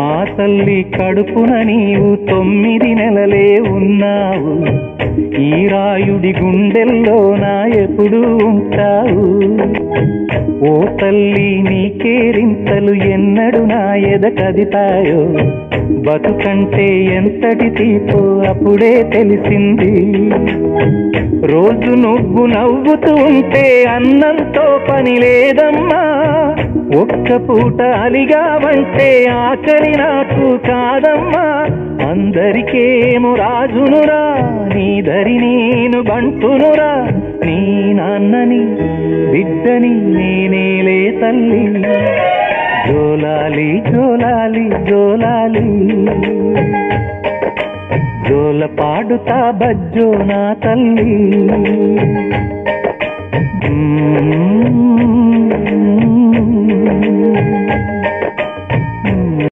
ఆ తల్లి కడుపున నీవు 9 నెలలే ఉన్నావు. ఈ రాయుడి గుండెల్లోన ఎప్పుడు ఉంటావు. ఓ తల్లి నీ కేరింతలు ఎన్నడు నా ఎద కదితాయో. బతుకంటే ఎంతటి తీపో అప్పుడే తెలిసింది. రోజు నువ్వు నవ్వుతూ ఉంటే అన్నంతో పని లేదమ్మా. ఒక్క పూట అలిగావంటే ఆకలి నాకు కాదమ్మా. అందరికేమో రాజునురా, నీ దరి నేను బంటునురా. నీ నాన్నని బిడ్డని నేనేలే తల్లి. జోలాలి జోలాలి జోలాలి, జోల పాడుతా బజ్జో నా తల్లి.